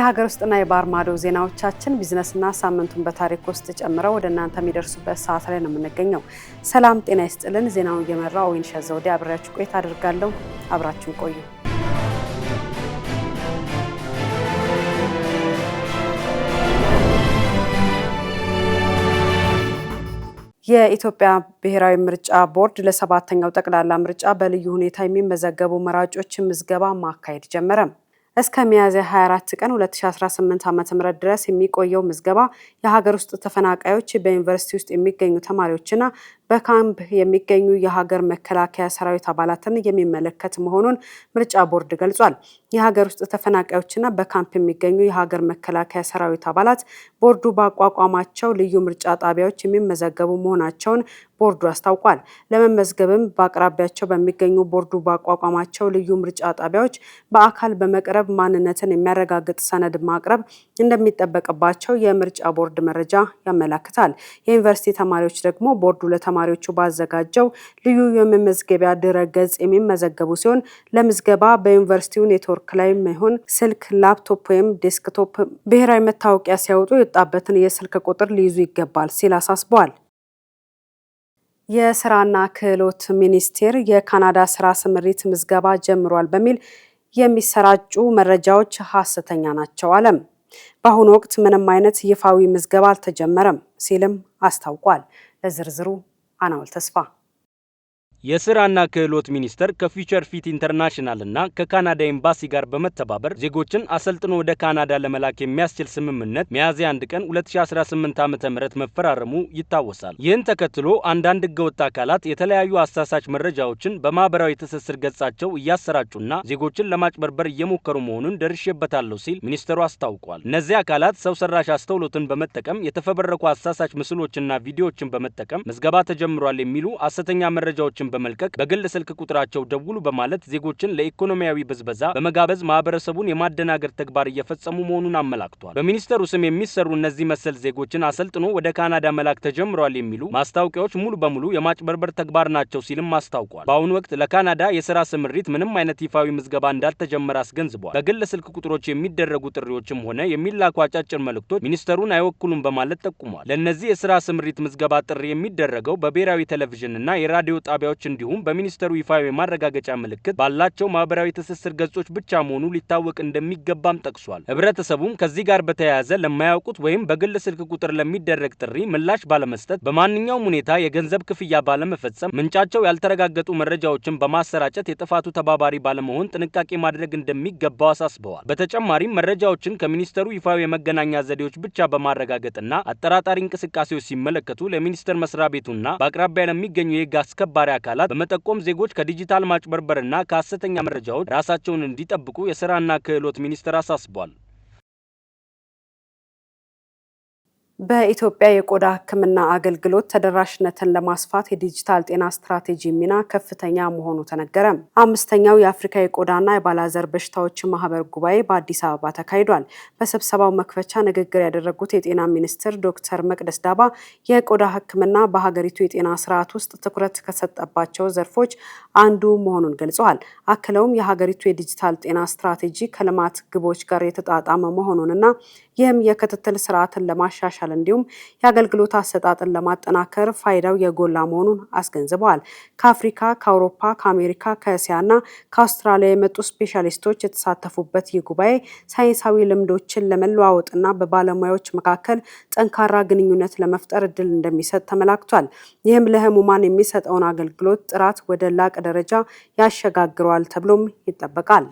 የሀገር ውስጥና የባህር ማዶ ዜናዎቻችን ቢዝነስና ሳምንቱን በታሪክ ውስጥ ጨምረው ወደ እናንተ የሚደርሱበት ሰዓት ላይ ነው የምንገኘው። ሰላም ጤና ይስጥልን። ዜናውን እየመራው ወይንሸት ዘውዴ አብሬያችሁ ቆይታ አደርጋለሁ። አብራችሁን ቆዩ። የኢትዮጵያ ብሔራዊ ምርጫ ቦርድ ለሰባተኛው ጠቅላላ ምርጫ በልዩ ሁኔታ የሚመዘገቡ መራጮች ምዝገባ ማካሄድ ጀመረ። እስከ ሚያዝያ 24 ቀን 2018 ዓ.ም ድረስ የሚቆየው ምዝገባ የሀገር ውስጥ ተፈናቃዮች፣ በዩኒቨርሲቲ ውስጥ የሚገኙ ተማሪዎችና በካምፕ የሚገኙ የሀገር መከላከያ ሰራዊት አባላትን የሚመለከት መሆኑን ምርጫ ቦርድ ገልጿል። የሀገር ውስጥ ተፈናቃዮችና በካምፕ የሚገኙ የሀገር መከላከያ ሰራዊት አባላት ቦርዱ ባቋቋማቸው ልዩ ምርጫ ጣቢያዎች የሚመዘገቡ መሆናቸውን ቦርዱ አስታውቋል። ለመመዝገብም በአቅራቢያቸው በሚገኙ ቦርዱ ባቋቋማቸው ልዩ ምርጫ ጣቢያዎች በአካል በመቅረብ ማንነትን የሚያረጋግጥ ሰነድ ማቅረብ እንደሚጠበቅባቸው የምርጫ ቦርድ መረጃ ያመለክታል። የዩኒቨርሲቲ ተማሪዎች ደግሞ ቦርዱ ለተማሪዎቹ ባዘጋጀው ልዩ የመመዝገቢያ ድረ-ገጽ የሚመዘገቡ ሲሆን ለምዝገባ በዩኒቨርሲቲው ኔትወርክ ላይ መሆን ስልክ፣ ላፕቶፕ ወይም ዴስክቶፕ ብሔራዊ መታወቂያ ሲያወጡ የወጣበትን የስልክ ቁጥር ሊይዙ ይገባል ሲል አሳስበዋል። የስራና ክህሎት ሚኒስቴር የካናዳ ስራ ስምሪት ምዝገባ ጀምሯል በሚል የሚሰራጩ መረጃዎች ሐሰተኛ ናቸው አለ። በአሁኑ ወቅት ምንም አይነት ይፋዊ ምዝገባ አልተጀመረም ሲልም አስታውቋል። ለዝርዝሩ አናውል ተስፋ። የስራና ክህሎት ሚኒስቴር ከፊውቸር ፊት ኢንተርናሽናል እና ከካናዳ ኤምባሲ ጋር በመተባበር ዜጎችን አሰልጥኖ ወደ ካናዳ ለመላክ የሚያስችል ስምምነት ሚያዝያ 1 ቀን 2018 ዓ.ም መፈራረሙ ይታወሳል። ይህን ተከትሎ አንዳንድ ህገወጥ አካላት የተለያዩ አሳሳች መረጃዎችን በማህበራዊ ትስስር ገጻቸው እያሰራጩና ዜጎችን ለማጭበርበር እየሞከሩ መሆኑን ደርሼበታለሁ ሲል ሚኒስቴሩ አስታውቋል። እነዚህ አካላት ሰው ሰራሽ አስተውሎትን በመጠቀም የተፈበረኩ አሳሳች ምስሎችና ቪዲዮዎችን በመጠቀም ምዝገባ ተጀምሯል የሚሉ ሐሰተኛ መረጃዎችን በመልቀቅ በግል ስልክ ቁጥራቸው ደውሉ በማለት ዜጎችን ለኢኮኖሚያዊ ብዝበዛ በመጋበዝ ማህበረሰቡን የማደናገር ተግባር እየፈጸሙ መሆኑን አመላክቷል። በሚኒስቴሩ ስም የሚሰሩ እነዚህ መሰል ዜጎችን አሰልጥኖ ወደ ካናዳ መላክ ተጀምሯል የሚሉ ማስታወቂያዎች ሙሉ በሙሉ የማጭበርበር ተግባር ናቸው ሲልም አስታውቋል። በአሁኑ ወቅት ለካናዳ የስራ ስምሪት ምንም አይነት ይፋዊ ምዝገባ እንዳልተጀመረ አስገንዝቧል። በግል ስልክ ቁጥሮች የሚደረጉ ጥሪዎችም ሆነ የሚላኩ አጫጭር መልእክቶች ሚኒስቴሩን አይወክሉም በማለት ጠቁሟል። ለእነዚህ የስራ ስምሪት ምዝገባ ጥሪ የሚደረገው በብሔራዊ ቴሌቪዥንና የራዲዮ ጣቢያዎች እንዲሁም በሚኒስቴሩ ይፋዊ ማረጋገጫ ምልክት ባላቸው ማህበራዊ ትስስር ገጾች ብቻ መሆኑ ሊታወቅ እንደሚገባም ጠቅሷል። ህብረተሰቡም ከዚህ ጋር በተያያዘ ለማያውቁት ወይም በግል ስልክ ቁጥር ለሚደረግ ጥሪ ምላሽ ባለመስጠት በማንኛውም ሁኔታ የገንዘብ ክፍያ ባለመፈጸም ምንጫቸው ያልተረጋገጡ መረጃዎችን በማሰራጨት የጥፋቱ ተባባሪ ባለመሆን ጥንቃቄ ማድረግ እንደሚገባው አሳስበዋል። በተጨማሪም መረጃዎችን ከሚኒስቴሩ ይፋዊ የመገናኛ ዘዴዎች ብቻ በማረጋገጥና አጠራጣሪ እንቅስቃሴዎች ሲመለከቱ ለሚኒስቴር መስሪያ ቤቱና በአቅራቢያ ለሚገኙ የህግ አስከባሪ አካላት በመጠቆም ዜጎች ከዲጂታል ማጭበርበርና ከሐሰተኛ መረጃዎች ራሳቸውን እንዲጠብቁ የስራና ክህሎት ሚኒስቴር አሳስቧል። በኢትዮጵያ የቆዳ ሕክምና አገልግሎት ተደራሽነትን ለማስፋት የዲጂታል ጤና ስትራቴጂ ሚና ከፍተኛ መሆኑ ተነገረ። አምስተኛው የአፍሪካ የቆዳና የባላዘር በሽታዎች ማህበር ጉባኤ በአዲስ አበባ ተካሂዷል። በስብሰባው መክፈቻ ንግግር ያደረጉት የጤና ሚኒስትር ዶክተር መቅደስ ዳባ የቆዳ ሕክምና በሀገሪቱ የጤና ስርዓት ውስጥ ትኩረት ከሰጠባቸው ዘርፎች አንዱ መሆኑን ገልጸዋል። አክለውም የሀገሪቱ የዲጂታል ጤና ስትራቴጂ ከልማት ግቦች ጋር የተጣጣመ መሆኑንና ይህም የክትትል ስርዓትን ለማሻሻል እንዲሁም የአገልግሎት አሰጣጥን ለማጠናከር ፋይዳው የጎላ መሆኑን አስገንዝበዋል። ከአፍሪካ፣ ከአውሮፓ፣ ከአሜሪካ፣ ከእስያና ከአውስትራሊያ የመጡ ስፔሻሊስቶች የተሳተፉበት ይህ ጉባኤ ሳይንሳዊ ልምዶችን ለመለዋወጥና በባለሙያዎች መካከል ጠንካራ ግንኙነት ለመፍጠር እድል እንደሚሰጥ ተመላክቷል። ይህም ለህሙማን የሚሰጠውን አገልግሎት ጥራት ወደ ላቀ ደረጃ ያሸጋግረዋል ተብሎም ይጠበቃል።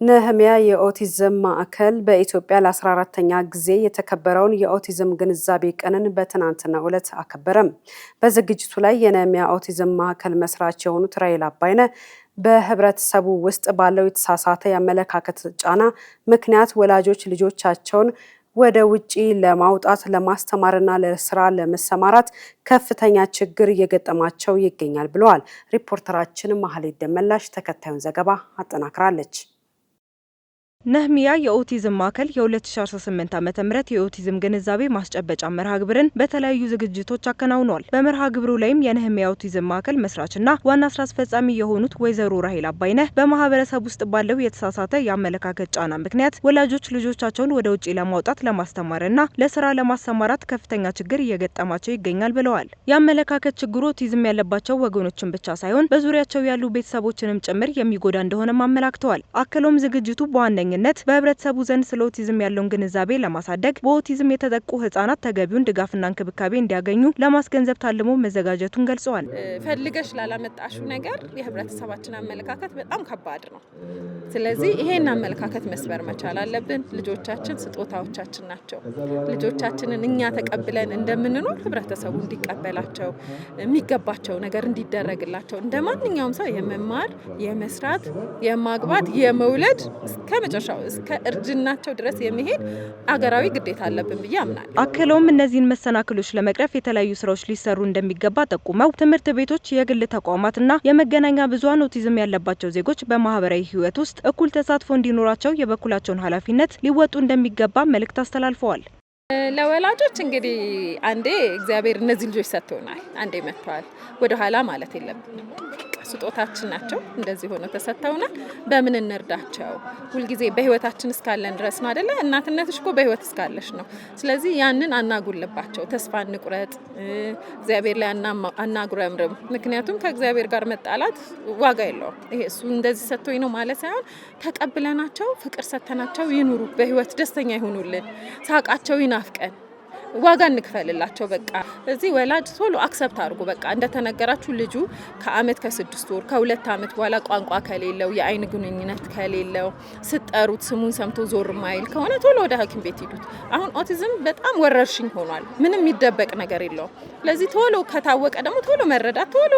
ነህሚያ የኦቲዝም ማዕከል በኢትዮጵያ ለ14ኛ ጊዜ የተከበረውን የኦቲዝም ግንዛቤ ቀንን በትናንትናው ዕለት አከበረም። በዝግጅቱ ላይ የነህሚያ ኦቲዝም ማዕከል መስራች የሆኑት ራይል አባይነ በህብረተሰቡ ውስጥ ባለው የተሳሳተ የአመለካከት ጫና ምክንያት ወላጆች ልጆቻቸውን ወደ ውጪ ለማውጣት ለማስተማርና ለስራ ለመሰማራት ከፍተኛ ችግር እየገጠማቸው ይገኛል ብለዋል። ሪፖርተራችን ማህሌት ደመላሽ ተከታዩን ዘገባ አጠናክራለች። ነህሚያ የኦቲዝም ማዕከል የ2018 ዓ.ም የኦቲዝም ግንዛቤ ማስጨበጫ መርሃ ግብርን በተለያዩ ዝግጅቶች አከናውኗል። በመርሃ ግብሩ ላይም የነህሚያ ኦቲዝም ማዕከል መስራችና ዋና ስራ አስፈጻሚ የሆኑት ወይዘሮ ራሄል አባይነህ በማህበረሰብ ውስጥ ባለው የተሳሳተ የአመለካከት ጫና ምክንያት ወላጆች ልጆቻቸውን ወደ ውጪ ለማውጣት ለማስተማርና ለስራ ለማሰማራት ከፍተኛ ችግር እየገጠማቸው ይገኛል ብለዋል። የአመለካከት ችግሩ ኦቲዝም ያለባቸው ወገኖችን ብቻ ሳይሆን በዙሪያቸው ያሉ ቤተሰቦችንም ጭምር የሚጎዳ እንደሆነ አመላክተዋል። አክሎም ዝግጅቱ በዋነኝነት በህብረተሰቡ ዘንድ ስለ ኦቲዝም ያለውን ግንዛቤ ለማሳደግ በኦቲዝም የተጠቁ ህጻናት ተገቢውን ድጋፍና እንክብካቤ እንዲያገኙ ለማስገንዘብ ታልሞ መዘጋጀቱን ገልጸዋል። ፈልገሽ ላላመጣሽው ነገር የህብረተሰባችን አመለካከት በጣም ከባድ ነው። ስለዚህ ይሄን አመለካከት መስበር መቻል አለብን። ልጆቻችን ስጦታዎቻችን ናቸው። ልጆቻችንን እኛ ተቀብለን እንደምንኖር ህብረተሰቡ እንዲቀበላቸው የሚገባቸው ነገር እንዲደረግላቸው እንደ ማንኛውም ሰው የመማር፣ የመስራት፣ የማግባት፣ የመውለድ እስከ መጨረሻው እስከ እርጅናቸው ድረስ የሚሄድ አገራዊ ግዴታ አለብን ብዬ አምናለሁ። አክለውም እነዚህን መሰናክሎች ለመቅረፍ የተለያዩ ስራዎች ሊሰሩ እንደሚገባ ጠቁመው ትምህርት ቤቶች፣ የግል ተቋማትና የመገናኛ ብዙሃን ኦቲዝም ያለባቸው ዜጎች በማህበራዊ ህይወት ውስጥ እኩል ተሳትፎ እንዲኖራቸው የበኩላቸውን ኃላፊነት ሊወጡ እንደሚገባ መልእክት አስተላልፈዋል። ለወላጆች እንግዲህ አንዴ እግዚአብሔር እነዚህ ልጆች ሰጥቶናል፣ አንዴ መጥተዋል። ወደ ኋላ ማለት የለብንም። ስጦታችን ናቸው። እንደዚህ ሆኖ ተሰጥተውናል። በምን እንርዳቸው? ሁልጊዜ በህይወታችን እስካለን ድረስ ነው አይደለ? እናትነትሽ እኮ በህይወት እስካለሽ ነው። ስለዚህ ያንን አናጉልባቸው፣ ተስፋ እንቁረጥ፣ እግዚአብሔር ላይ አናጉረምርም። ምክንያቱም ከእግዚአብሔር ጋር መጣላት ዋጋ የለውም። ይሄ እሱ እንደዚህ ሰጥቶኝ ነው ማለት ሳይሆን ተቀብለናቸው ፍቅር ሰተናቸው ይኑሩ፣ በህይወት ደስተኛ ይሁኑልን፣ ሳቃቸው ይናፍቀን፣ ዋጋ እንክፈልላቸው። በቃ እዚህ ወላጅ ቶሎ አክሰፕት አድርጉ። በቃ እንደተነገራችሁ ልጁ ከአመት ከ6 ወር ከ2 አመት በኋላ ቋንቋ ከሌለው የአይን ግንኙነት ከሌለው ስጠሩት ስሙን ሰምቶ ዞር ማይል ከሆነ ቶሎ ወደ ሐኪም ቤት ሂዱት። አሁን ኦቲዝም በጣም ወረርሽኝ ሆኗል። ምንም የሚደበቅ ነገር የለውም። ስለዚህ ቶሎ ከታወቀ ደግሞ ቶሎ መረዳት፣ ቶሎ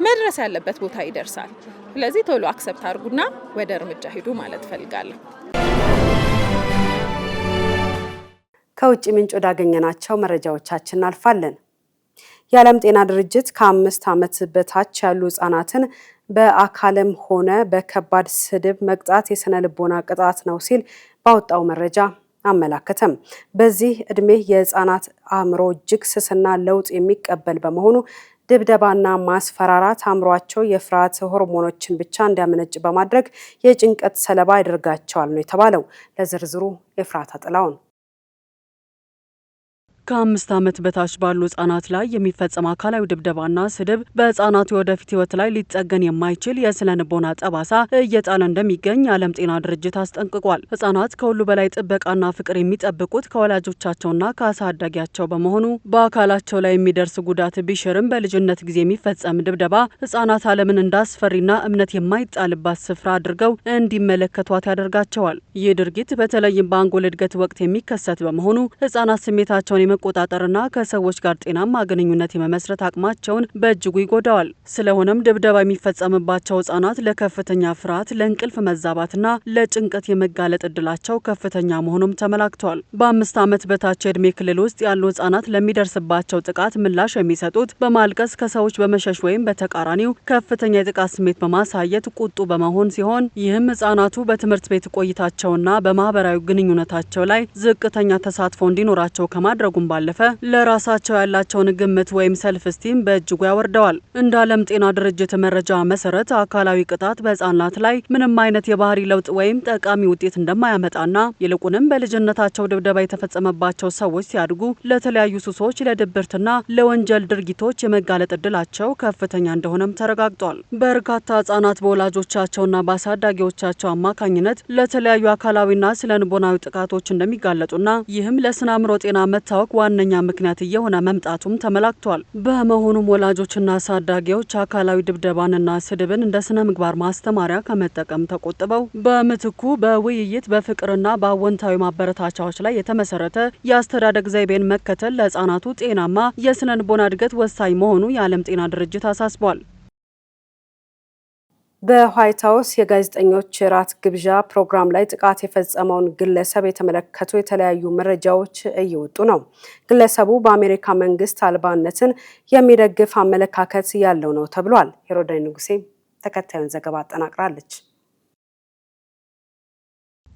መድረስ ያለበት ቦታ ይደርሳል። ስለዚህ ቶሎ አክሰፕት አድርጉና ወደ እርምጃ ሂዱ ማለት ፈልጋለሁ። ከውጭ ምንጭ ወዳገኘናቸው መረጃዎቻችን እናልፋለን። የዓለም ጤና ድርጅት ከ5 ዓመት በታች ያሉ ህጻናትን በአካልም ሆነ በከባድ ስድብ መቅጣት የስነ ልቦና ቅጣት ነው ሲል ባወጣው መረጃ አመላከተም። በዚህ እድሜ የህጻናት አእምሮ እጅግ ስስና ለውጥ የሚቀበል በመሆኑ ድብደባና ማስፈራራት አእምሯቸው የፍርሃት ሆርሞኖችን ብቻ እንዲያመነጭ በማድረግ የጭንቀት ሰለባ ያደርጋቸዋል ነው የተባለው። ለዝርዝሩ የፍራታ ጥላውን ከ5 ዓመት በታች ባሉ ህጻናት ላይ የሚፈጸም አካላዊ ድብደባና ስድብ በህጻናት የወደፊት ህይወት ላይ ሊጠገን የማይችል የስነ ልቦና ጠባሳ እየጣለ እንደሚገኝ የዓለም ጤና ድርጅት አስጠንቅቋል። ህጻናት ከሁሉ በላይ ጥበቃና ፍቅር የሚጠብቁት ከወላጆቻቸውና ከአሳዳጊያቸው በመሆኑ በአካላቸው ላይ የሚደርስ ጉዳት ቢሽርም በልጅነት ጊዜ የሚፈጸም ድብደባ ህጻናት ዓለምን እንዳስፈሪና እምነት የማይጣልባት ስፍራ አድርገው እንዲመለከቷት ያደርጋቸዋል። ይህ ድርጊት በተለይም በአንጎል እድገት ወቅት የሚከሰት በመሆኑ ህጻናት ስሜታቸውን መቆጣጠርና ከሰዎች ጋር ጤናማ ግንኙነት የመመስረት አቅማቸውን በእጅጉ ይጎዳዋል። ስለሆነም ድብደባ የሚፈጸምባቸው ህጻናት ለከፍተኛ ፍርሃት፣ ለእንቅልፍ መዛባትና ለጭንቀት የመጋለጥ እድላቸው ከፍተኛ መሆኑም ተመላክቷል። በ5 ዓመት በታች የእድሜ ክልል ውስጥ ያሉ ህጻናት ለሚደርስባቸው ጥቃት ምላሽ የሚሰጡት በማልቀስ፣ ከሰዎች በመሸሽ ወይም በተቃራኒው ከፍተኛ የጥቃት ስሜት በማሳየት ቁጡ በመሆን ሲሆን ይህም ህጻናቱ በትምህርት ቤት ቆይታቸውና በማህበራዊ ግንኙነታቸው ላይ ዝቅተኛ ተሳትፎ እንዲኖራቸው ከማድረጉ ባለፈ ለራሳቸው ያላቸውን ግምት ወይም ሰልፍ ስቲም በእጅጉ ያወርደዋል። እንደ ዓለም ጤና ድርጅት መረጃ መሰረት አካላዊ ቅጣት በህጻናት ላይ ምንም አይነት የባህሪ ለውጥ ወይም ጠቃሚ ውጤት እንደማያመጣና ይልቁንም በልጅነታቸው ድብደባ የተፈጸመባቸው ሰዎች ሲያድጉ ለተለያዩ ሱሶች፣ ለድብርትና ለወንጀል ድርጊቶች የመጋለጥ እድላቸው ከፍተኛ እንደሆነም ተረጋግጧል። በርካታ ህጻናት በወላጆቻቸውና በአሳዳጊዎቻቸው አማካኝነት ለተለያዩ አካላዊና ስነልቦናዊ ጥቃቶች እንደሚጋለጡና ይህም ለስነ አእምሮ ጤና መታወቅ ዋነኛ ምክንያት እየሆነ መምጣቱም ተመላክቷል። በመሆኑም ወላጆችና አሳዳጊዎች አካላዊ ድብደባንና ስድብን እንደ ስነ ምግባር ማስተማሪያ ከመጠቀም ተቆጥበው በምትኩ በውይይት በፍቅርና በአወንታዊ ማበረታቻዎች ላይ የተመሰረተ የአስተዳደግ ዘይቤን መከተል ለህጻናቱ ጤናማ የስነ ልቦና እድገት ወሳኝ መሆኑ የዓለም ጤና ድርጅት አሳስቧል። በዋይት ሀውስ የጋዜጠኞች ራት ግብዣ ፕሮግራም ላይ ጥቃት የፈጸመውን ግለሰብ የተመለከቱ የተለያዩ መረጃዎች እየወጡ ነው። ግለሰቡ በአሜሪካ መንግስት አልባነትን የሚደግፍ አመለካከት ያለው ነው ተብሏል። ሄሮዳይ ንጉሴ ተከታዩን ዘገባ አጠናቅራለች።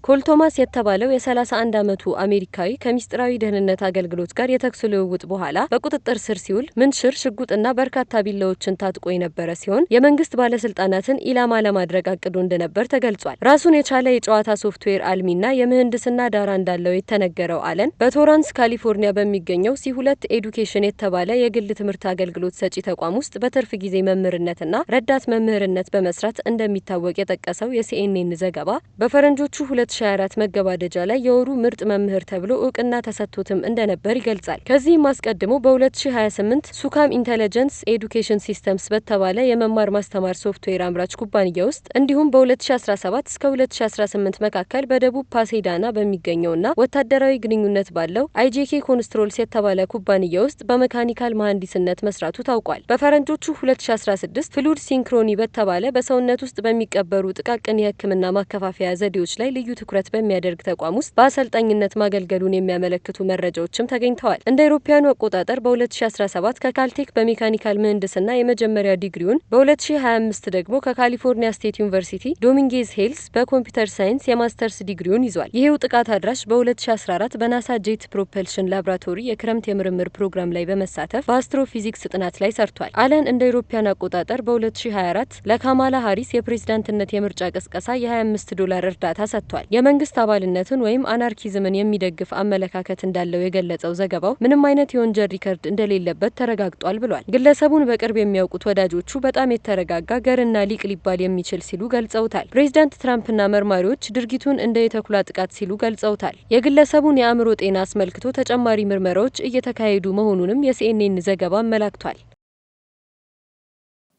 ኮል ቶማስ የተባለው የ31 ዓመቱ አሜሪካዊ ከሚስጥራዊ ደህንነት አገልግሎት ጋር የተኩስ ልውውጥ በኋላ በቁጥጥር ስር ሲውል ምንሽር፣ ሽጉጥና በርካታ ቢላዎችን ታጥቆ የነበረ ሲሆን የመንግስት ባለስልጣናትን ኢላማ ለማድረግ አቅዶ እንደነበር ተገልጿል። ራሱን የቻለ የጨዋታ ሶፍትዌር አልሚና የምህንድስና ዳራ እንዳለው የተነገረው አለን በቶራንስ ካሊፎርኒያ በሚገኘው C2 ኤዱኬሽን የተባለ የግል ትምህርት አገልግሎት ሰጪ ተቋም ውስጥ በትርፍ ጊዜ መምህርነትና ረዳት መምህርነት በመስራት እንደሚታወቅ የጠቀሰው የሲኤንኤን ዘገባ በፈረንጆቹ 2024 መገባደጃ ላይ የወሩ ምርጥ መምህር ተብሎ እውቅና ተሰጥቶትም እንደነበር ይገልጻል። ከዚህም አስቀድሞ በ2028 ሱካም ኢንተለጀንስ ኤዱኬሽን ሲስተምስ በተባለ የመማር ማስተማር ሶፍትዌር አምራች ኩባንያ ውስጥ እንዲሁም በ2017 እስከ 2018 መካከል በደቡብ ፓሴዳና በሚገኘውና ወታደራዊ ግንኙነት ባለው IJK ኮንስትሮልስ የተባለ ኩባንያ ውስጥ በመካኒካል መሐንዲስነት መስራቱ ታውቋል። በፈረንጆቹ 2016 ፍሉድ ሲንክሮኒ በተባለ በሰውነት ውስጥ በሚቀበሩ ጥቃቅን የሕክምና ማከፋፈያ ዘዴዎች ላይ ልዩ ትኩረት በሚያደርግ ተቋም ውስጥ በአሰልጣኝነት ማገልገሉን የሚያመለክቱ መረጃዎችም ተገኝተዋል። እንደ አውሮፓውያኑ አቆጣጠር በ2017 ከካልቴክ በሜካኒካል ምህንድስና የመጀመሪያ ዲግሪውን፣ በ2025 ደግሞ ከካሊፎርኒያ ስቴት ዩኒቨርሲቲ ዶሚንጌዝ ሄልስ በኮምፒውተር ሳይንስ የማስተርስ ዲግሪውን ይዟል። ይሄው ጥቃት አድራሽ በ2014 በናሳ ጄት ፕሮፐልሽን ላብራቶሪ የክረምት የምርምር ፕሮግራም ላይ በመሳተፍ በአስትሮፊዚክስ ጥናት ላይ ሰርቷል። አለን እንደ አውሮፓውያን አቆጣጠር በ2024 ለካማላ ሃሪስ የፕሬዝዳንትነት የምርጫ ቅስቀሳ $25 እርዳታ ሰጥቷል። የመንግስት አባልነትን ወይም አናርኪዝምን የሚደግፍ አመለካከት እንዳለው የገለጸው ዘገባው ምንም አይነት የወንጀል ሪከርድ እንደሌለበት ተረጋግጧል ብሏል። ግለሰቡን በቅርብ የሚያውቁት ወዳጆቹ በጣም የተረጋጋ ገርና ሊቅ ሊባል የሚችል ሲሉ ገልጸውታል። ፕሬዝዳንት ትራምፕና መርማሪዎች ድርጊቱን እንደ የተኩላ ጥቃት ሲሉ ገልጸውታል። የግለሰቡን የአእምሮ ጤና አስመልክቶ ተጨማሪ ምርመራዎች እየተካሄዱ መሆኑንም የሲኤንኤን ዘገባ አመላክቷል።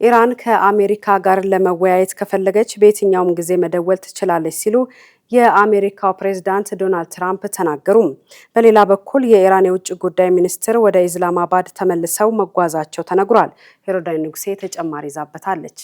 ኢራን ከአሜሪካ ጋር ለመወያየት ከፈለገች በየትኛውም ጊዜ መደወል ትችላለች ሲሉ የአሜሪካው ፕሬዝዳንት ዶናልድ ትራምፕ ተናገሩ። በሌላ በኩል የኢራን የውጭ ጉዳይ ሚኒስትር ወደ ኢስላማባድ ተመልሰው መጓዛቸው ተነግሯል። ሄሮዳይ ንጉሴ ተጨማሪ ይዛበታለች።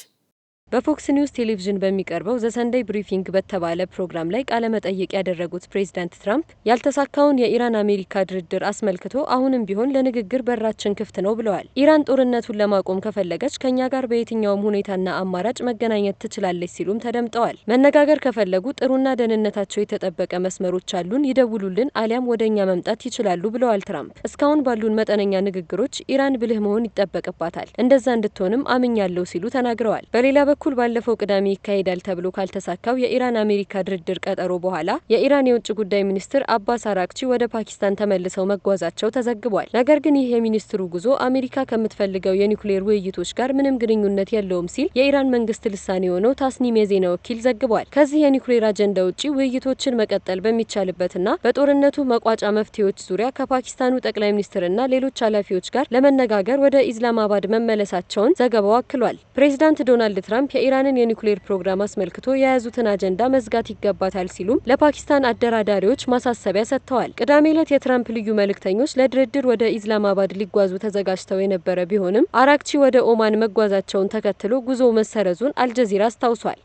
በፎክስ ኒውስ ቴሌቪዥን በሚቀርበው ዘሰንደይ ብሪፊንግ በተባለ ፕሮግራም ላይ ቃለ መጠይቅ ያደረጉት ፕሬዝዳንት ትራምፕ ያልተሳካውን የኢራን አሜሪካ ድርድር አስመልክቶ አሁንም ቢሆን ለንግግር በራችን ክፍት ነው ብለዋል። ኢራን ጦርነቱን ለማቆም ከፈለገች ከኛ ጋር በየትኛውም ሁኔታና አማራጭ መገናኘት ትችላለች ሲሉም ተደምጠዋል። መነጋገር ከፈለጉ ጥሩና ደህንነታቸው የተጠበቀ መስመሮች አሉን፣ ይደውሉልን፣ አሊያም ወደኛ መምጣት ይችላሉ ብለዋል ትራምፕ። እስካሁን ባሉን መጠነኛ ንግግሮች ኢራን ብልህ መሆን ይጠበቅባታል፣ እንደዛ እንድትሆንም አምኛለሁ ሲሉ ተናግረዋል። በሌላ በኩል ባለፈው ቅዳሜ ይካሄዳል ተብሎ ካልተሳካው የኢራን አሜሪካ ድርድር ቀጠሮ በኋላ የኢራን የውጭ ጉዳይ ሚኒስትር አባስ አራክቺ ወደ ፓኪስታን ተመልሰው መጓዛቸው ተዘግቧል። ነገር ግን ይህ የሚኒስትሩ ጉዞ አሜሪካ ከምትፈልገው የኒውክሌር ውይይቶች ጋር ምንም ግንኙነት የለውም ሲል የኢራን መንግስት ልሳኔ የሆነው ታስኒም የዜና ወኪል ዘግቧል። ከዚህ የኒውክሌር አጀንዳ ውጪ ውይይቶችን መቀጠል በሚቻልበትና በጦርነቱ መቋጫ መፍትሄዎች ዙሪያ ከፓኪስታኑ ጠቅላይ ሚኒስትርና ሌሎች ኃላፊዎች ጋር ለመነጋገር ወደ ኢስላማባድ መመለሳቸውን ዘገባው አክሏል። ፕሬዚዳንት ዶናልድ ትራምፕ የኢራንን የኒውክሌር ፕሮግራም አስመልክቶ የያዙትን አጀንዳ መዝጋት ይገባታል ሲሉም ለፓኪስታን አደራዳሪዎች ማሳሰቢያ ሰጥተዋል። ቅዳሜ ዕለት የትራምፕ ልዩ መልእክተኞች ለድርድር ወደ ኢስላማባድ ሊጓዙ ተዘጋጅተው የነበረ ቢሆንም አራክቺ ወደ ኦማን መጓዛቸውን ተከትሎ ጉዞ መሰረዙን አልጀዚራ አስታውሷል።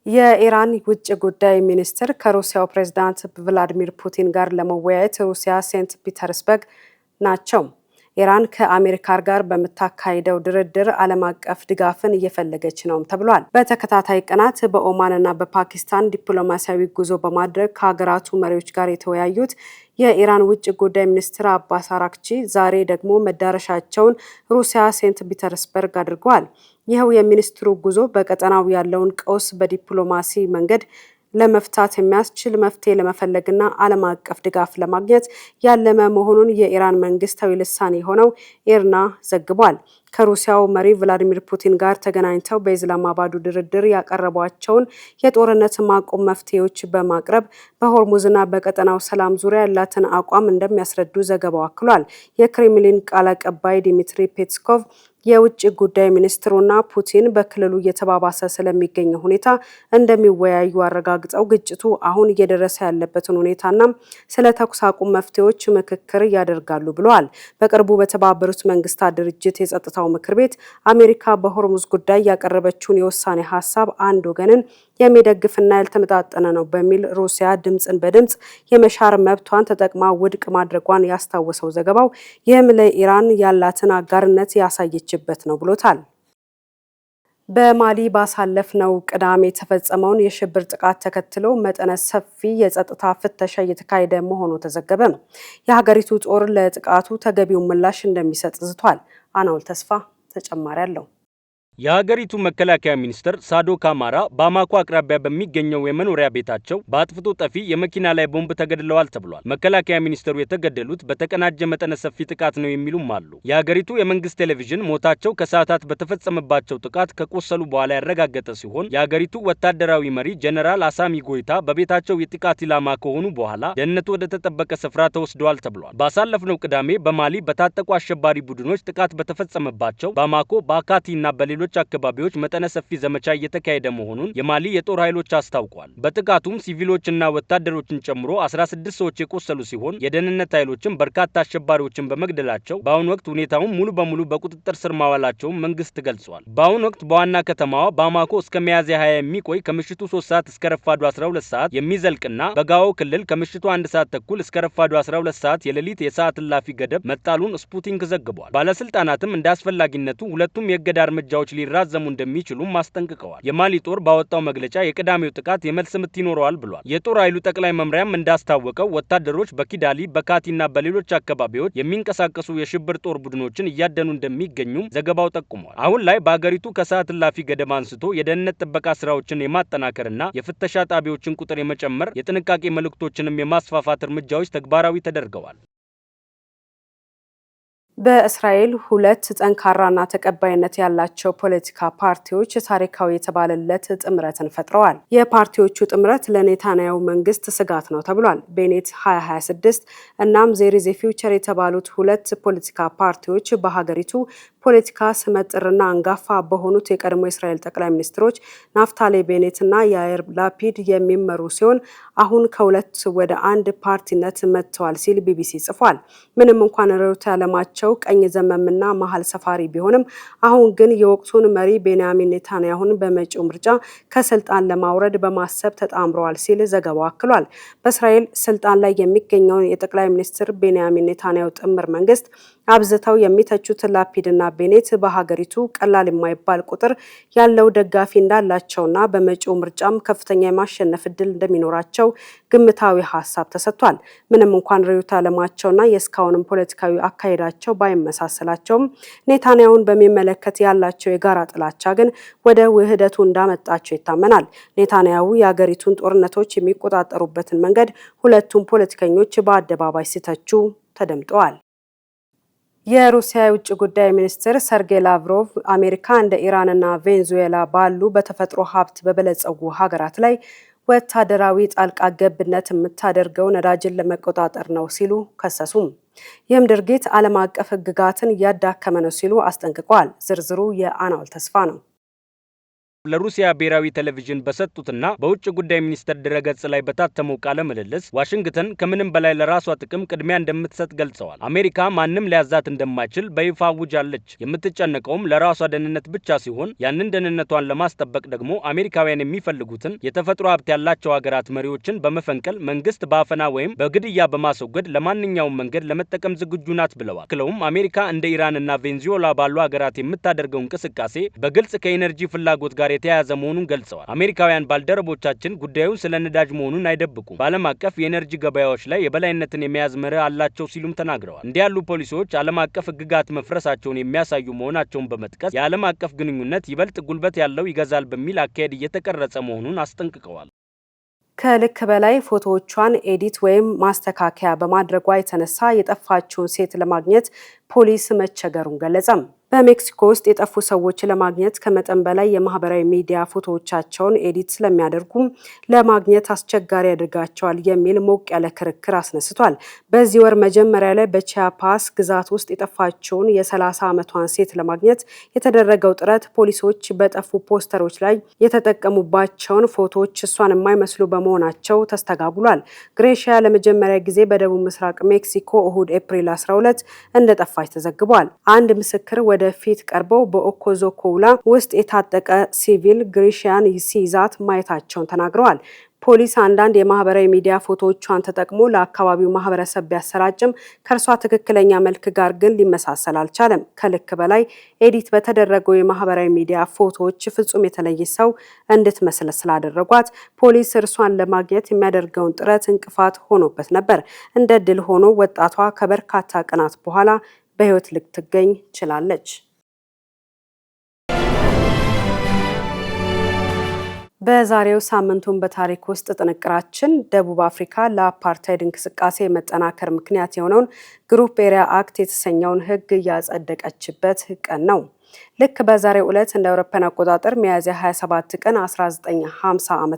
የኢራን ውጭ ጉዳይ ሚኒስትር ከሩሲያው ፕሬዝዳንት ቭላዲሚር ፑቲን ጋር ለመወያየት ሩሲያ ሴንት ፒተርስበርግ ናቸው። ኢራን ከአሜሪካ ጋር በምታካሂደው ድርድር ዓለም አቀፍ ድጋፍን እየፈለገች ነው ተብሏል። በተከታታይ ቀናት በኦማንና በፓኪስታን ዲፕሎማሲያዊ ጉዞ በማድረግ ከሀገራቱ መሪዎች ጋር የተወያዩት የኢራን ውጭ ጉዳይ ሚኒስትር አባስ አራክቺ ዛሬ ደግሞ መዳረሻቸውን ሩሲያ ሴንት ፒተርስበርግ አድርገዋል። ይኸው የሚኒስትሩ ጉዞ በቀጠናው ያለውን ቀውስ በዲፕሎማሲ መንገድ ለመፍታት የሚያስችል መፍትሄ ለመፈለግና ዓለም አቀፍ ድጋፍ ለማግኘት ያለመ መሆኑን የኢራን መንግስታዊ ልሳኔ የሆነው ኢርና ዘግቧል። ከሩሲያው መሪ ቭላዲሚር ፑቲን ጋር ተገናኝተው በኢስላማባዱ ድርድር ያቀረቧቸውን የጦርነት ማቆም መፍትሄዎች በማቅረብ በሆርሙዝና በቀጠናው ሰላም ዙሪያ ያላትን አቋም እንደሚያስረዱ ዘገባው አክሏል። የክሬምሊን ቃል አቀባይ ዲሚትሪ ፔስኮቭ የውጭ ጉዳይ ሚኒስትሩና ፑቲን በክልሉ እየተባባሰ ስለሚገኘው ሁኔታ እንደሚወያዩ አረጋግጠው ግጭቱ አሁን እየደረሰ ያለበትን ሁኔታና ስለ ተኩስ አቁም መፍትሄዎች ምክክር ያደርጋሉ ብለዋል። በቅርቡ በተባበሩት መንግስታት ድርጅት የጸጥታው ምክር ቤት አሜሪካ በሆርሙዝ ጉዳይ ያቀረበችውን የውሳኔ ሀሳብ አንድ ወገንን የሚደግፍና ያልተመጣጠነ ነው በሚል ሩሲያ ድምፅን በድምፅ የመሻር መብቷን ተጠቅማ ውድቅ ማድረጓን ያስታወሰው ዘገባው ይህም ለኢራን ያላትን አጋርነት ያሳየችበት ነው ብሎታል። በማሊ ባሳለፍነው ቅዳሜ የተፈጸመውን የሽብር ጥቃት ተከትሎ መጠነ ሰፊ የጸጥታ ፍተሻ እየተካሄደ መሆኑ ተዘገበ። የሀገሪቱ ጦር ለጥቃቱ ተገቢውን ምላሽ እንደሚሰጥ ዝቷል። አናውል ተስፋ ተጨማሪ አለው። የሀገሪቱ መከላከያ ሚኒስትር ሳዶ ካማራ ባማኮ አቅራቢያ በሚገኘው የመኖሪያ ቤታቸው በአጥፍቶ ጠፊ የመኪና ላይ ቦምብ ተገድለዋል ተብሏል። መከላከያ ሚኒስትሩ የተገደሉት በተቀናጀ መጠነ ሰፊ ጥቃት ነው የሚሉም አሉ። የሀገሪቱ የመንግስት ቴሌቪዥን ሞታቸው ከሰዓታት በተፈጸመባቸው ጥቃት ከቆሰሉ በኋላ ያረጋገጠ ሲሆን የሀገሪቱ ወታደራዊ መሪ ጀነራል አሳሚ ጎይታ በቤታቸው የጥቃት ኢላማ ከሆኑ በኋላ ደህንነቱ ወደ ተጠበቀ ስፍራ ተወስደዋል ተብሏል። ባሳለፍነው ቅዳሜ በማሊ በታጠቁ አሸባሪ ቡድኖች ጥቃት በተፈጸመባቸው ባማኮ፣ በአካቲና በሌሎች አካባቢዎች መጠነ ሰፊ ዘመቻ እየተካሄደ መሆኑን የማሊ የጦር ኃይሎች አስታውቋል። በጥቃቱም ሲቪሎችና ወታደሮችን ጨምሮ 16 ሰዎች የቆሰሉ ሲሆን የደህንነት ኃይሎችም በርካታ አሸባሪዎችን በመግደላቸው በአሁኑ ወቅት ሁኔታውን ሙሉ በሙሉ በቁጥጥር ስር ማዋላቸውን መንግስት ገልጿል። በአሁኑ ወቅት በዋና ከተማዋ ባማኮ እስከ ሚያዝያ 20 የሚቆይ ከምሽቱ 3 ሰዓት እስከ ረፋዱ 12 ሰዓት የሚዘልቅና በጋዎ ክልል ከምሽቱ 1 ሰዓት ተኩል እስከ ረፋዱ 12 ሰዓት የሌሊት የሰዓት እላፊ ገደብ መጣሉን ስፑቲንግ ዘግቧል። ባለስልጣናትም እንደ አስፈላጊነቱ ሁለቱም የእገዳ እርምጃዎች ሊራዘሙ እንደሚችሉም አስጠንቅቀዋል። የማሊ ጦር ባወጣው መግለጫ የቅዳሜው ጥቃት የመልስ ምት ይኖረዋል ብሏል። የጦር ኃይሉ ጠቅላይ መምሪያም እንዳስታወቀው ወታደሮች በኪዳሊ በካቲና በሌሎች አካባቢዎች የሚንቀሳቀሱ የሽብር ጦር ቡድኖችን እያደኑ እንደሚገኙም ዘገባው ጠቁሟል። አሁን ላይ በአገሪቱ ከሰዓት እላፊ ገደብ አንስቶ የደህንነት ጥበቃ ስራዎችን የማጠናከርና የፍተሻ ጣቢያዎችን ቁጥር የመጨመር የጥንቃቄ መልእክቶችንም የማስፋፋት እርምጃዎች ተግባራዊ ተደርገዋል። በእስራኤል ሁለት ጠንካራና ተቀባይነት ያላቸው ፖለቲካ ፓርቲዎች ታሪካዊ የተባለለት ጥምረትን ፈጥረዋል። የፓርቲዎቹ ጥምረት ለኔታንያሁ መንግስት ስጋት ነው ተብሏል። ቤኔት 2026 እናም ዜር ኢዝ ኤ ፊውቸር የተባሉት ሁለት ፖለቲካ ፓርቲዎች በሀገሪቱ ፖለቲካ ስመጥርና አንጋፋ በሆኑት የቀድሞ የእስራኤል ጠቅላይ ሚኒስትሮች ናፍታሊ ቤኔት እና ያይር ላፒድ የሚመሩ ሲሆን አሁን ከሁለት ወደ አንድ ፓርቲነት መጥተዋል ሲል ቢቢሲ ጽፏል። ምንም እንኳን ርዕዮተ ዓለማቸው ቀኝ ዘመምና መሀል ሰፋሪ ቢሆንም አሁን ግን የወቅቱን መሪ ቤንያሚን ኔታንያሁን በመጪው ምርጫ ከስልጣን ለማውረድ በማሰብ ተጣምረዋል ሲል ዘገባው አክሏል። በእስራኤል ስልጣን ላይ የሚገኘውን የጠቅላይ ሚኒስትር ቤንያሚን ኔታንያሁ ጥምር መንግስት አብዝተው የሚተቹት ላፒድና ቤኔት በሀገሪቱ ቀላል የማይባል ቁጥር ያለው ደጋፊ እንዳላቸውና በመጪው ምርጫም ከፍተኛ የማሸነፍ እድል እንደሚኖራቸው ግምታዊ ሀሳብ ተሰጥቷል። ምንም እንኳን ርዕዮተ ዓለማቸውና የእስካሁንም ፖለቲካዊ አካሄዳቸው ባይመሳሰላቸውም ኔታንያሁን በሚመለከት ያላቸው የጋራ ጥላቻ ግን ወደ ውህደቱ እንዳመጣቸው ይታመናል። ኔታንያሁ የሀገሪቱን ጦርነቶች የሚቆጣጠሩበትን መንገድ ሁለቱም ፖለቲከኞች በአደባባይ ሲተቹ ተደምጠዋል። የሩሲያ የውጭ ጉዳይ ሚኒስትር ሰርጌይ ላቭሮቭ አሜሪካ እንደ ኢራንና ቬኔዙዌላ ባሉ በተፈጥሮ ሀብት በበለጸጉ ሀገራት ላይ ወታደራዊ ጣልቃ ገብነት የምታደርገው ነዳጅን ለመቆጣጠር ነው ሲሉ ከሰሱም። ይህም ድርጊት ዓለም አቀፍ ሕግጋትን እያዳከመ ነው ሲሉ አስጠንቅቀዋል። ዝርዝሩ የአናውል ተስፋ ነው። ለሩሲያ ብሔራዊ ቴሌቪዥን በሰጡትና በውጭ ጉዳይ ሚኒስቴር ድረገጽ ላይ በታተመው ቃለ ምልልስ ዋሽንግተን ከምንም በላይ ለራሷ ጥቅም ቅድሚያ እንደምትሰጥ ገልጸዋል። አሜሪካ ማንም ሊያዛት እንደማይችል በይፋ አውጃለች። የምትጨነቀውም ለራሷ ደህንነት ብቻ ሲሆን ያንን ደህንነቷን ለማስጠበቅ ደግሞ አሜሪካውያን የሚፈልጉትን የተፈጥሮ ሀብት ያላቸው ሀገራት መሪዎችን በመፈንቀል መንግስት በአፈና ወይም በግድያ በማስወገድ ለማንኛውም መንገድ ለመጠቀም ዝግጁ ናት ብለዋል። ክለውም አሜሪካ እንደ ኢራንና ቬኔዙዌላ ባሉ ሀገራት የምታደርገው እንቅስቃሴ በግልጽ ከኤነርጂ ፍላጎት ጋር የተያያዘ መሆኑን ገልጸዋል። አሜሪካውያን ባልደረቦቻችን ጉዳዩን ስለ ነዳጅ መሆኑን አይደብቁም። በዓለም አቀፍ የኤነርጂ ገበያዎች ላይ የበላይነትን የመያዝ መርህ አላቸው ሲሉም ተናግረዋል። እንዲህ ያሉ ፖሊሲዎች ዓለም አቀፍ ሕግጋት መፍረሳቸውን የሚያሳዩ መሆናቸውን በመጥቀስ የዓለም አቀፍ ግንኙነት ይበልጥ ጉልበት ያለው ይገዛል በሚል አካሄድ እየተቀረጸ መሆኑን አስጠንቅቀዋል። ከልክ በላይ ፎቶዎቿን ኤዲት ወይም ማስተካከያ በማድረጓ የተነሳ የጠፋችውን ሴት ለማግኘት ፖሊስ መቸገሩን ገለጸም። በሜክሲኮ ውስጥ የጠፉ ሰዎች ለማግኘት ከመጠን በላይ የማህበራዊ ሚዲያ ፎቶዎቻቸውን ኤዲት ስለሚያደርጉም ለማግኘት አስቸጋሪ ያደርጋቸዋል የሚል ሞቅ ያለ ክርክር አስነስቷል። በዚህ ወር መጀመሪያ ላይ በቺያፓስ ግዛት ውስጥ የጠፋችውን የ30 ዓመቷን ሴት ለማግኘት የተደረገው ጥረት ፖሊሶች በጠፉ ፖስተሮች ላይ የተጠቀሙባቸውን ፎቶዎች እሷን የማይመስሉ በመሆናቸው ተስተጋግሏል። ግሬሺያ ለመጀመሪያ ጊዜ በደቡብ ምስራቅ ሜክሲኮ እሁድ ኤፕሪል 12 እንደጠፋች ተዘግቧል። አንድ ምስክር ወደፊት ቀርበው በኦኮዞኮውላ ውስጥ የታጠቀ ሲቪል ግሬሺያን ሲይዛት ማየታቸውን ተናግረዋል። ፖሊስ አንዳንድ የማህበራዊ ሚዲያ ፎቶዎቿን ተጠቅሞ ለአካባቢው ማህበረሰብ ቢያሰራጭም ከእርሷ ትክክለኛ መልክ ጋር ግን ሊመሳሰል አልቻለም። ከልክ በላይ ኤዲት በተደረገው የማህበራዊ ሚዲያ ፎቶዎች ፍጹም የተለየ ሰው እንድትመስል ስላደረጓት ፖሊስ እርሷን ለማግኘት የሚያደርገውን ጥረት እንቅፋት ሆኖበት ነበር። እንደ ድል ሆኖ ወጣቷ ከበርካታ ቀናት በኋላ በህይወት ልትገኝ ችላለች። በዛሬው ሳምንቱን በታሪክ ውስጥ ጥንቅራችን ደቡብ አፍሪካ ለአፓርታይድ እንቅስቃሴ መጠናከር ምክንያት የሆነውን ግሩፕ ኤሪያ አክት የተሰኘውን ህግ ያጸደቀችበት ቀን ነው። ልክ በዛሬው ዕለት እንደ አውሮፓውያን አቆጣጠር ሚያዝያ 27 ቀን 1950 ዓ.ም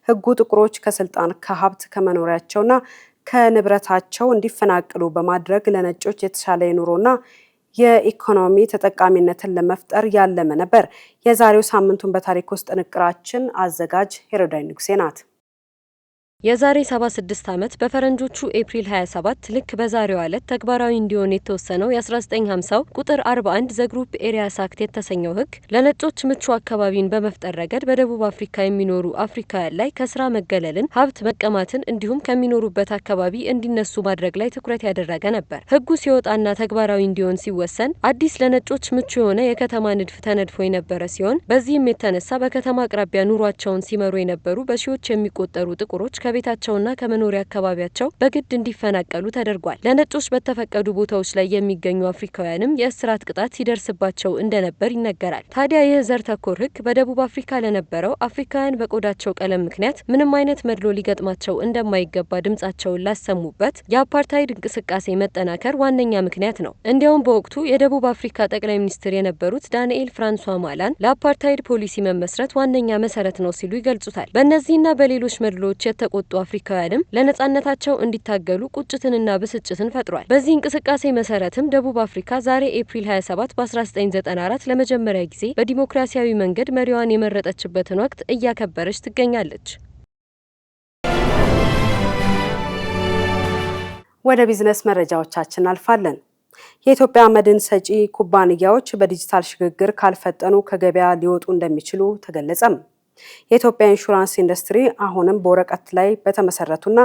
ህጉ ጥቁሮች ከስልጣን፣ ከሀብት፣ ከመኖሪያቸውና ከንብረታቸው እንዲፈናቀሉ በማድረግ ለነጮች የተሻለ የኑሮና የኢኮኖሚ ተጠቃሚነትን ለመፍጠር ያለመ ነበር። የዛሬው ሳምንቱን በታሪክ ውስጥ ጥንቅራችን አዘጋጅ ሄሮዳይ ንጉሴ ናት። የዛሬ 76 ዓመት በፈረንጆቹ ኤፕሪል 27 ልክ በዛሬው ዕለት ተግባራዊ እንዲሆን የተወሰነው የ1950 ቁጥር 41 ዘግሩፕ ኤሪያስ አክት የተሰኘው ህግ ለነጮች ምቹ አካባቢን በመፍጠር ረገድ በደቡብ አፍሪካ የሚኖሩ አፍሪካውያን ላይ ከስራ መገለልን፣ ሀብት መቀማትን እንዲሁም ከሚኖሩበት አካባቢ እንዲነሱ ማድረግ ላይ ትኩረት ያደረገ ነበር። ህጉ ሲወጣና ተግባራዊ እንዲሆን ሲወሰን አዲስ ለነጮች ምቹ የሆነ የከተማ ንድፍ ተነድፎ የነበረ ሲሆን በዚህም የተነሳ በከተማ አቅራቢያ ኑሯቸውን ሲመሩ የነበሩ በሺዎች የሚቆጠሩ ጥቁሮች ከቤታቸውና ከመኖሪያ አካባቢያቸው በግድ እንዲፈናቀሉ ተደርጓል። ለነጮች በተፈቀዱ ቦታዎች ላይ የሚገኙ አፍሪካውያንም የእስራት ቅጣት ሲደርስባቸው እንደነበር ይነገራል። ታዲያ ይህ ዘር ተኮር ህግ በደቡብ አፍሪካ ለነበረው አፍሪካውያን በቆዳቸው ቀለም ምክንያት ምንም አይነት መድሎ ሊገጥማቸው እንደማይገባ ድምጻቸውን ላሰሙበት የአፓርታይድ እንቅስቃሴ መጠናከር ዋነኛ ምክንያት ነው። እንዲያውም በወቅቱ የደቡብ አፍሪካ ጠቅላይ ሚኒስትር የነበሩት ዳንኤል ፍራንሷ ማላን ለአፓርታይድ ፖሊሲ መመስረት ዋነኛ መሰረት ነው ሲሉ ይገልጹታል። በእነዚህና በሌሎች መድሎች የተቆጡ አፍሪካውያንም ለነጻነታቸው እንዲታገሉ ቁጭትንና ብስጭትን ፈጥሯል። በዚህ እንቅስቃሴ መሰረትም ደቡብ አፍሪካ ዛሬ ኤፕሪል 27 በ1994 ለመጀመሪያ ጊዜ በዲሞክራሲያዊ መንገድ መሪዋን የመረጠችበትን ወቅት እያከበረች ትገኛለች። ወደ ቢዝነስ መረጃዎቻችን አልፋለን። የኢትዮጵያ መድን ሰጪ ኩባንያዎች በዲጂታል ሽግግር ካልፈጠኑ ከገበያ ሊወጡ እንደሚችሉ ተገለጸም። የኢትዮጵያ ኢንሹራንስ ኢንዱስትሪ አሁንም በወረቀት ላይ በተመሰረቱና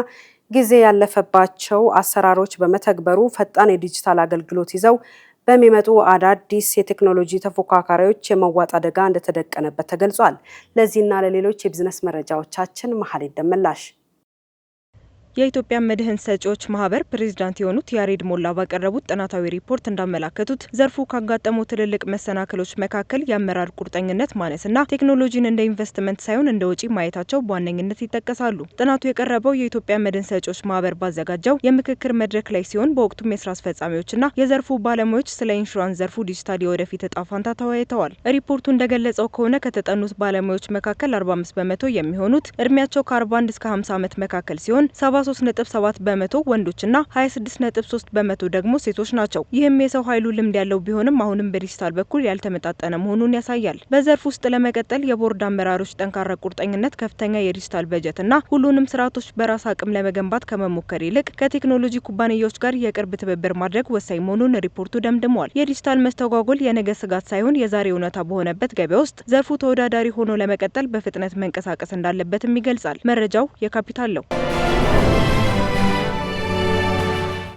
ጊዜ ያለፈባቸው አሰራሮች በመተግበሩ ፈጣን የዲጂታል አገልግሎት ይዘው በሚመጡ አዳዲስ የቴክኖሎጂ ተፎካካሪዎች የመዋጥ አደጋ እንደተደቀነበት ተገልጿል። ለዚህና ለሌሎች የቢዝነስ መረጃዎቻችን መሀል ይደመላሽ። የኢትዮጵያ መድህን ሰጪዎች ማህበር ፕሬዝዳንት የሆኑት ያሬድ ሞላ ባቀረቡት ጥናታዊ ሪፖርት እንዳመላከቱት ዘርፉ ካጋጠሙ ትልልቅ መሰናክሎች መካከል የአመራር ቁርጠኝነት ማነስና ቴክኖሎጂን እንደ ኢንቨስትመንት ሳይሆን እንደ ወጪ ማየታቸው በዋነኝነት ይጠቀሳሉ። ጥናቱ የቀረበው የኢትዮጵያ መድህን ሰጪዎች ማህበር ባዘጋጀው የምክክር መድረክ ላይ ሲሆን በወቅቱም የስራ አስፈጻሚዎችና የዘርፉ ባለሙያዎች ስለ ኢንሹራንስ ዘርፉ ዲጂታል የወደፊት እጣ ፈንታ ተወያይተዋል። ሪፖርቱ እንደገለጸው ከሆነ ከተጠኑት ባለሙያዎች መካከል 45 በመቶ የሚሆኑት እድሜያቸው ከ41 እስከ 50 ዓመት መካከል ሲሆን 73.7 በመቶ ወንዶችና 26.3 በመቶ ደግሞ ሴቶች ናቸው። ይህም የሰው ኃይሉ ልምድ ያለው ቢሆንም አሁንም በዲጂታል በኩል ያልተመጣጠነ መሆኑን ያሳያል። በዘርፍ ውስጥ ለመቀጠል የቦርድ አመራሮች ጠንካራ ቁርጠኝነት፣ ከፍተኛ የዲጂታል በጀትና ሁሉንም ስርዓቶች በራስ አቅም ለመገንባት ከመሞከር ይልቅ ከቴክኖሎጂ ኩባንያዎች ጋር የቅርብ ትብብር ማድረግ ወሳኝ መሆኑን ሪፖርቱ ደምድሟል። የዲጂታል መስተጓጎል የነገ ስጋት ሳይሆን የዛሬ እውነታ በሆነበት ገበያ ውስጥ ዘርፉ ተወዳዳሪ ሆኖ ለመቀጠል በፍጥነት መንቀሳቀስ እንዳለበትም ይገልጻል። መረጃው የካፒታል ነው።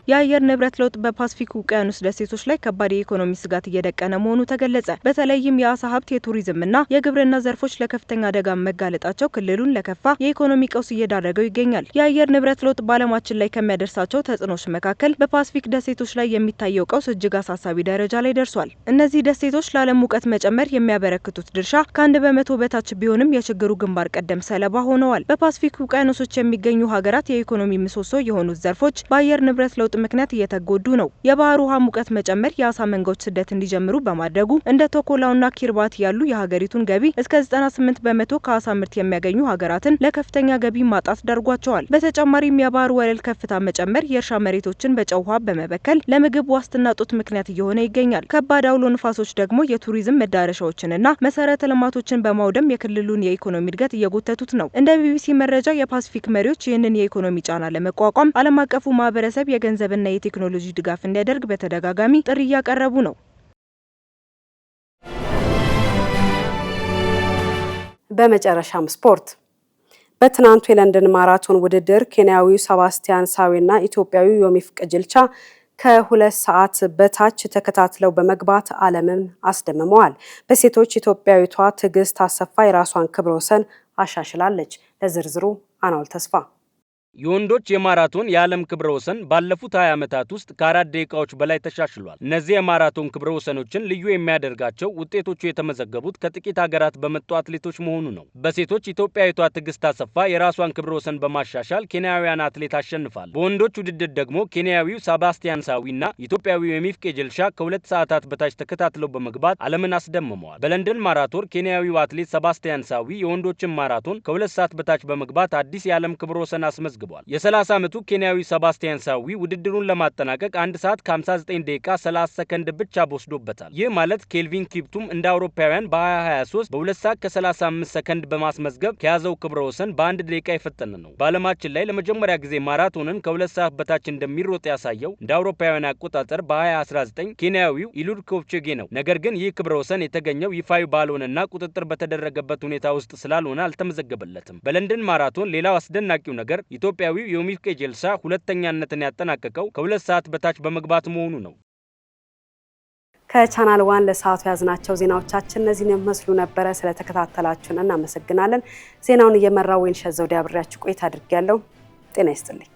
የአየር ንብረት ለውጥ በፓሲፊክ ውቅያኖስ ደሴቶች ላይ ከባድ የኢኮኖሚ ስጋት እየደቀነ መሆኑ ተገለጸ። በተለይም የአሳ ሀብት፣ የቱሪዝምና የግብርና ዘርፎች ለከፍተኛ አደጋ መጋለጣቸው ክልሉን ለከፋ የኢኮኖሚ ቀውስ እየዳረገው ይገኛል። የአየር ንብረት ለውጥ በዓለማችን ላይ ከሚያደርሳቸው ተጽዕኖች መካከል በፓሲፊክ ደሴቶች ላይ የሚታየው ቀውስ እጅግ አሳሳቢ ደረጃ ላይ ደርሷል። እነዚህ ደሴቶች ለዓለም ሙቀት መጨመር የሚያበረክቱት ድርሻ ከ1 በመቶ በታች ቢሆንም የችግሩ ግንባር ቀደም ሰለባ ሆነዋል። በፓሲፊክ ውቅያኖሶች የሚገኙ ሀገራት የኢኮኖሚ ምሰሶ የሆኑት ዘርፎች በአየር ንብረት ለውጥ ምክንያት እየተጎዱ ነው። የባህር ውሃ ሙቀት መጨመር የአሳ መንጋዎች ስደት እንዲጀምሩ በማድረጉ እንደ ቶኮላውና ኪርባቲ ያሉ የሀገሪቱን ገቢ እስከ 98 በመቶ ከአሳ ምርት የሚያገኙ ሀገራትን ለከፍተኛ ገቢ ማጣት ዳርጓቸዋል። በተጨማሪም የባህር ወለል ከፍታ መጨመር የእርሻ መሬቶችን በጨው ውሃ በመበከል ለምግብ ዋስትና ጦት ምክንያት እየሆነ ይገኛል። ከባድ አውሎ ንፋሶች ደግሞ የቱሪዝም መዳረሻዎችንና መሰረተ ልማቶችን በማውደም የክልሉን የኢኮኖሚ እድገት እየጎተቱት ነው። እንደ ቢቢሲ መረጃ የፓሲፊክ መሪዎች ይህንን የኢኮኖሚ ጫና ለመቋቋም ዓለም አቀፉ ማህበረሰብ የገንዘብና የቴክኖሎጂ ድጋፍ እንዲያደርግ በተደጋጋሚ ጥሪ እያቀረቡ ነው። በመጨረሻም ስፖርት። በትናንቱ የለንደን ማራቶን ውድድር ኬንያዊው ሰባስቲያን ሳዊና ኢትዮጵያዊው ዮሚፍ ቀጀልቻ ከ2 ሰዓት በታች ተከታትለው በመግባት ዓለምን አስደምመዋል። በሴቶች ኢትዮጵያዊቷ ትዕግስት አሰፋ የራሷን ክብረ ወሰን አሻሽላለች። ለዝርዝሩ አናውል ተስፋ። የወንዶች የማራቶን የዓለም ክብረ ወሰን ባለፉት 20 ዓመታት ውስጥ ከ4 ደቂቃዎች በላይ ተሻሽሏል። እነዚህ የማራቶን ክብረ ወሰኖችን ልዩ የሚያደርጋቸው ውጤቶቹ የተመዘገቡት ከጥቂት ሀገራት በመጡ አትሌቶች መሆኑ ነው። በሴቶች ኢትዮጵያዊቷ ትዕግስት አሰፋ የራሷን ክብረ ወሰን በማሻሻል ኬንያውያን አትሌት አሸንፋል። በወንዶች ውድድር ደግሞ ኬንያዊው ሰባስቲያን ሳዊና ኢትዮጵያዊው ዮሚፍ ቀጀልቻ ከ2 ሰዓታት በታች ተከታትለው በመግባት ዓለምን አስደምመዋል። በለንደን ማራቶን ኬንያዊው አትሌት ሰባስቲያን ሳዊ የወንዶችን ማራቶን ከ2 ሰዓት በታች በመግባት አዲስ የዓለም ክብረ ወሰን አስመዝግቧል። የ30 ዓመቱ ኬንያዊ ሰባስቲያን ሳዊ ውድድሩን ለማጠናቀቅ 1 ሰዓት ከ59 ደቂቃ 30 ሰከንድ ብቻ ወስዶበታል። ይህ ማለት ኬልቪን ኪፕቱም እንደ አውሮፓውያን በ2023 በ2 ሰዓት ከ35 ሰከንድ በማስመዝገብ ከያዘው ክብረ ወሰን በ1 ደቂቃ የፈጠነ ነው። በዓለማችን ላይ ለመጀመሪያ ጊዜ ማራቶንን ከ2 ሰዓት በታች እንደሚሮጥ ያሳየው እንደ አውሮፓውያን አቆጣጠር በ2019 ኬንያዊው ኢሉድ ኮፕቼጌ ነው። ነገር ግን ይህ ክብረ ወሰን የተገኘው ይፋዊ ባልሆነና ቁጥጥር በተደረገበት ሁኔታ ውስጥ ስላልሆነ አልተመዘገበለትም። በለንደን ማራቶን ሌላው አስደናቂው ነገር ኢትዮጵያዊው ዮሚፍ ቀጀልቻ ሁለተኛነትን ያጠናቀቀው ከ2 ሰዓት በታች በመግባት መሆኑ ነው። ከቻናል 1 ለሰዓቱ ያዝናቸው ዜናዎቻችን እነዚህን መስሉ ነበር። ስለተከታተላችሁን እናመሰግናለን። ዜናውን እየመራው ወይንሸት ዘውዴ አብሬያችሁ ቆይታ አድርጌያለሁ። ጤና ይስጥልኝ።